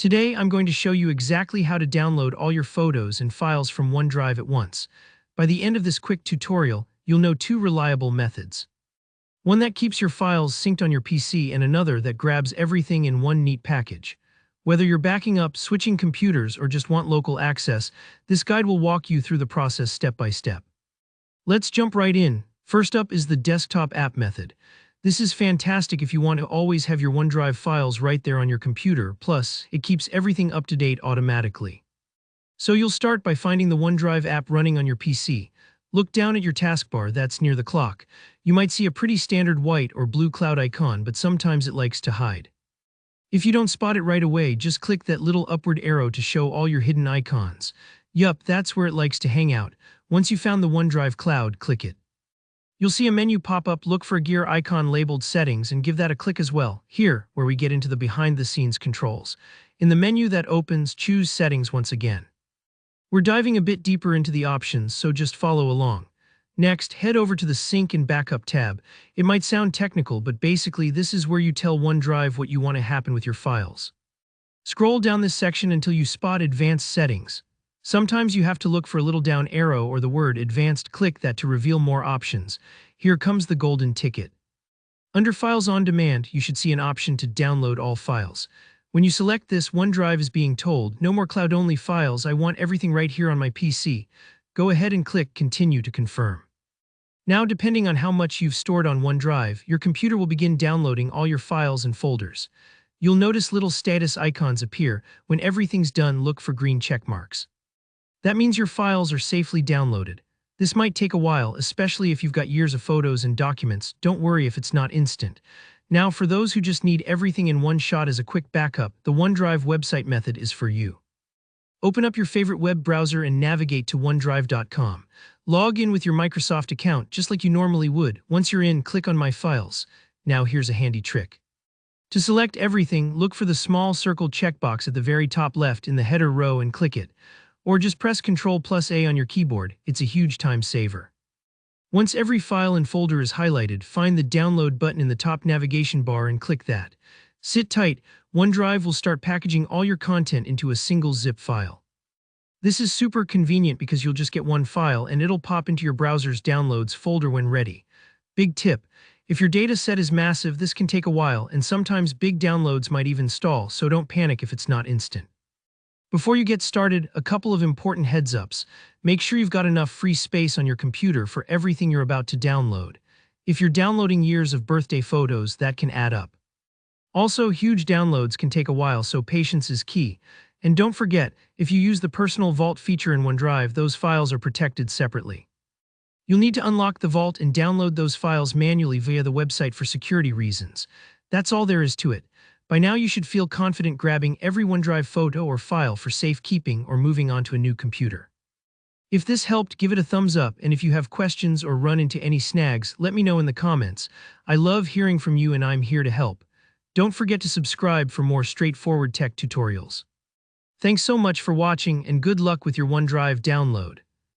Today, I'm going to show you exactly how to download all your photos and files from OneDrive at once. By the end of this quick tutorial, you'll know two reliable methods. One that keeps your files synced on your PC and another that grabs everything in one neat package. Whether you're backing up, switching computers, or just want local access, this guide will walk you through the process step by step. Let's jump right in. First up is the desktop app method. This is fantastic if you want to always have your OneDrive files right there on your computer, plus it keeps everything up to date automatically. So you'll start by finding the OneDrive app running on your PC. Look down at your taskbar that's near the clock. You might see a pretty standard white or blue cloud icon, but sometimes it likes to hide. If you don't spot it right away, just click that little upward arrow to show all your hidden icons. Yup, that's where it likes to hang out. Once you found the OneDrive cloud, click it. You'll see a menu pop up. Look for a gear icon labeled Settings and give that a click as well. Here, where we get into the behind-the-scenes controls. In the menu that opens, choose Settings once again. We're diving a bit deeper into the options, so just follow along. Next, head over to the Sync and Backup tab. It might sound technical, but basically this is where you tell OneDrive what you want to happen with your files. Scroll down this section until you spot Advanced Settings. Sometimes you have to look for a little down arrow or the word Advanced. Click that to reveal more options. Here comes the golden ticket. Under Files on Demand, you should see an option to download all files. When you select this, OneDrive is being told, no more cloud-only files, I want everything right here on my PC. Go ahead and click Continue to confirm. Now, depending on how much you've stored on OneDrive, your computer will begin downloading all your files and folders. You'll notice little status icons appear. When everything's done, look for green check marks. That means your files are safely downloaded. This might take a while, especially if you've got years of photos and documents. Don't worry if it's not instant. Now, for those who just need everything in one shot as a quick backup, the OneDrive website method is for you. Open up your favorite web browser and navigate to OneDrive.com. Log in with your Microsoft account just like you normally would. Once you're in, click on My Files. Now here's a handy trick. To select everything, look for the small circled checkbox at the very top left in the header row and click it. Or just press Ctrl+A on your keyboard. It's a huge time saver. Once every file and folder is highlighted, find the Download button in the top navigation bar and click that. Sit tight, OneDrive will start packaging all your content into a single zip file. This is super convenient because you'll just get one file and it'll pop into your browser's Downloads folder when ready. Big tip: if your data set is massive, this can take a while, and sometimes big downloads might even stall, so don't panic if it's not instant. Before you get started, a couple of important heads-ups. Make sure you've got enough free space on your computer for everything you're about to download. If you're downloading years of birthday photos, that can add up. Also, huge downloads can take a while, so patience is key. And don't forget, if you use the Personal Vault feature in OneDrive, those files are protected separately. You'll need to unlock the vault and download those files manually via the website for security reasons. That's all there is to it. By now you should feel confident grabbing every OneDrive photo or file for safekeeping or moving on to a new computer. If this helped, give it a thumbs up, and if you have questions or run into any snags, let me know in the comments. I love hearing from you and I'm here to help. Don't forget to subscribe for more straightforward tech tutorials. Thanks so much for watching and good luck with your OneDrive download.